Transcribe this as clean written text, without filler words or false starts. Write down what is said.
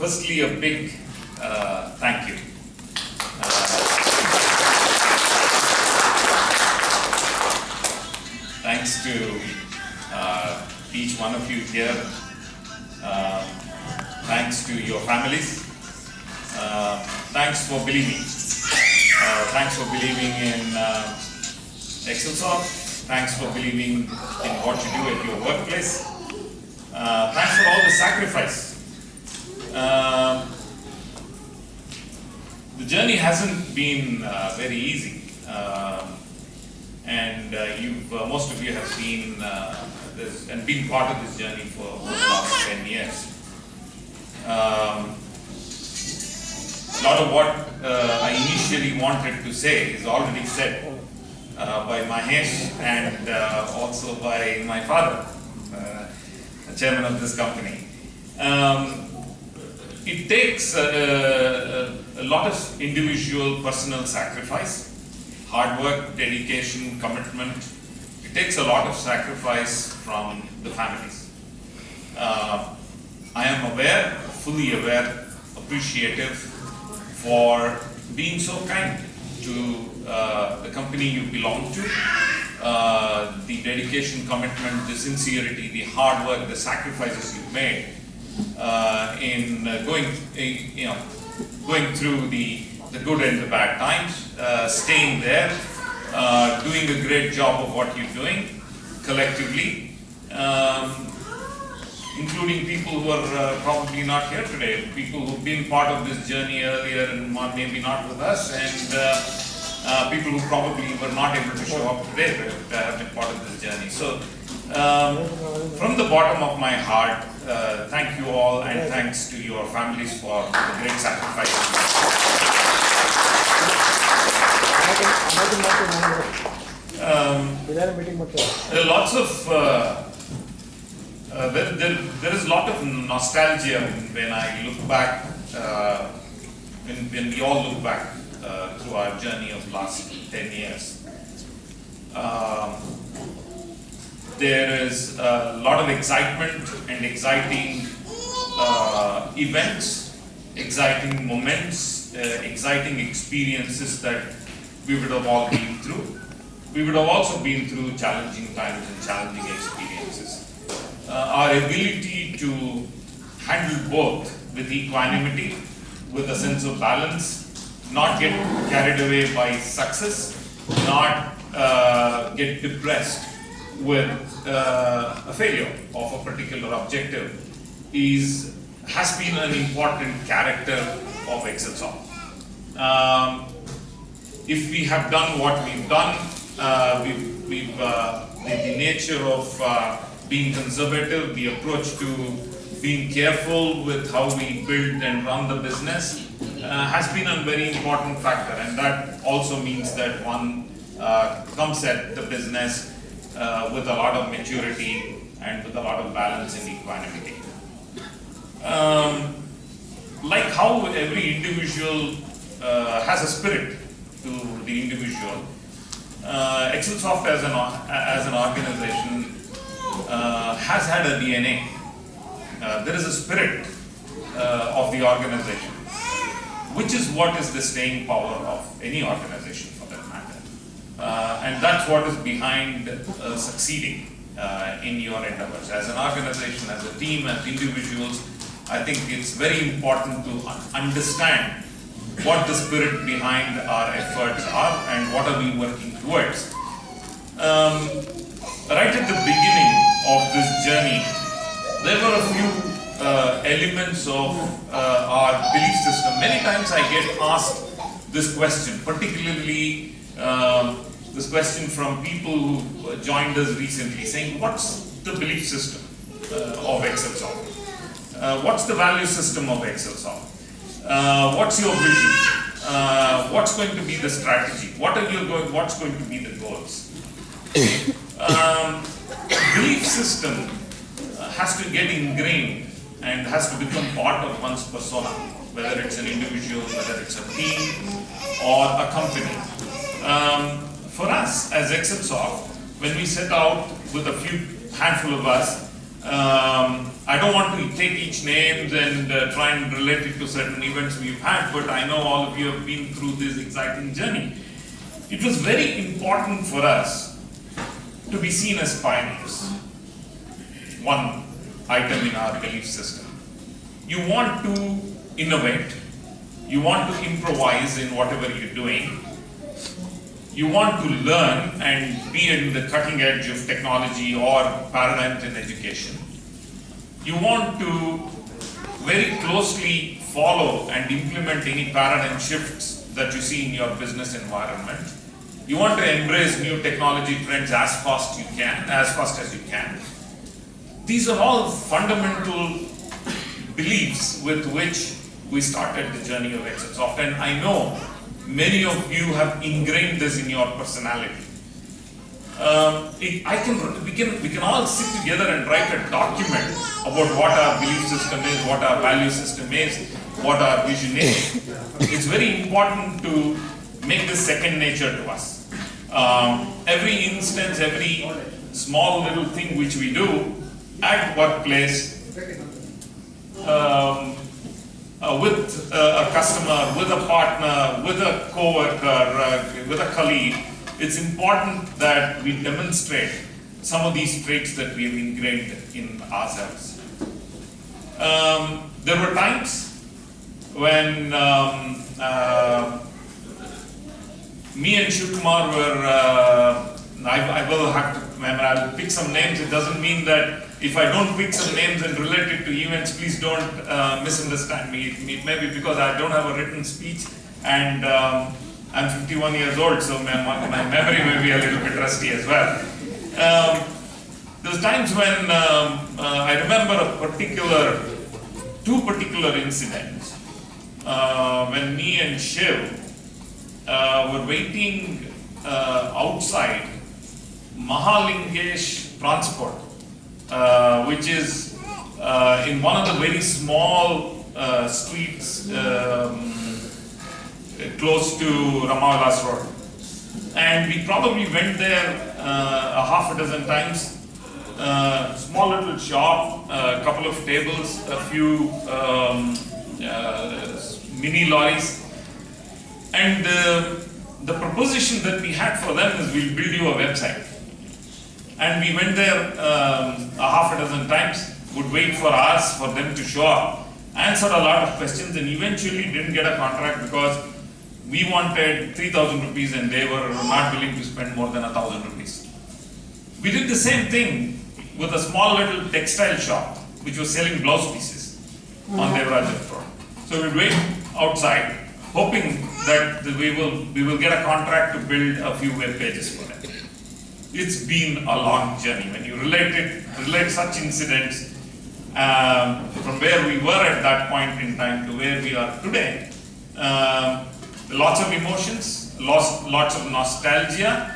Firstly, a big thank you. Thanks to each one of you here. Thanks to your families. Thanks for believing. Thanks for believing in Excelsoft. Thanks for believing in what you do at your workplace. Thanks for all the sacrifice. The journey hasn't been very easy, and most of you have seen this and been part of this journey for the last 10 years. A lot of what I initially wanted to say is already said by Mahesh and also by my father, the chairman of this company. It takes a lot of individual personal sacrifice, hard work, dedication, commitment. It takes a lot of sacrifice from the families. I am aware, fully aware, appreciative for being so kind to the company you belong to, the dedication, commitment, the sincerity, the hard work, the sacrifices you've made in going through the good and the bad times, staying there, doing a great job of what you're doing collectively, including people who are probably not here today, people who've been part of this journey earlier and maybe not with us, and people who probably were not able to show up today but have been part of this journey. So, from the bottom of my heart, thank you all, and thanks to your families for the great sacrifice. There are lots of there is a lot of nostalgia when I look back, when we all look back through our journey of last 10 years. There is a lot of excitement and exciting events, exciting moments, exciting experiences that we would have all been through. We would have also been through challenging times and challenging experiences. Our ability to handle both with equanimity, with a sense of balance, not get carried away by success, not get depressed with a failure of a particular objective has been an important character of Excelsoft. If we have done what we've done, the nature of being conservative, the approach to being careful with how we build and run the business has been a very important factor, and that also means that one comes at the business with a lot of maturity and with a lot of balance and equanimity. Like how every individual has a spirit to the individual, Excelsoft as an organization has had a DNA. There is a spirit of the organization, which is what is the staying power of any organization for that matter. And that's what is behind succeeding in your endeavors. As an organization, as a team, as individuals, I think it's very important to understand what the spirit behind our efforts are and what are we working towards. Right at the beginning of this journey, there were a few elements of our belief system. Many times I get asked this question, particularly this question from people who joined us recently, saying, what's the belief system of Excelsoft? What's the value system of Excelsoft? What's your vision? What's going to be the strategy? What's going to be the goals? Belief system has to get ingrained and has to become part of one's persona, whether it's an individual, whether it's a team or a company. For us as Excelsoft, when we set out with a handful of us, I don't want to take each names and try and relate it to certain events we've had, but I know all of you have been through this exciting journey. It was very important for us to be seen as pioneers. One item in our belief system. You want to innovate, you want to improvise in whatever you're doing, you want to learn and be in the cutting edge of technology or paradigms in education. You want to very closely follow and implement any paradigm shifts that you see in your business environment. You want to embrace new technology trends as fast as you can. These are all fundamental beliefs with which we started the journey of Excelsoft, and I know many of you have ingrained this in your personality. We can all sit together and write a document about what our belief system is, what our value system is, what our vision is. It's very important to make this second nature to us. Every instance, every small little thing which we do at workplace, with a customer, with a partner, with a co-worker, with a colleague, it's important that we demonstrate some of these traits that we have ingrained in ourselves. There were times when me and Shivkumar were, I will have to, I'll pick some names. It doesn't mean that if I don't pick some names and relate it to events, please don't misunderstand me. It may be because I don't have a written speech and I'm 51 years old, so my memory may be a little bit rusty as well. There's times when I remember two particular incidents when me and Shiv were waiting outside Mahalingesh Transport, which is in one of the very small streets close to Ramavilas Road. And we probably went there a half a dozen times. Small little shop, a couple of tables, a few mini lorries. And the proposition that we had for them is, we'll build you a website. And we went there a half a dozen times, would wait for hours for them to show up, answered a lot of questions, and eventually didn't get a contract because we wanted 3,000 rupees and they were not willing to spend more than 1,000 rupees. We did the same thing with a small little textile shop which was selling blouse pieces on Devaraja Road. So we'd wait outside hoping that we will get a contract to build a few web pages for them. It's been a long journey. When you relate such incidents from where we were at that point in time to where we are today, lots of emotions, lots of nostalgia,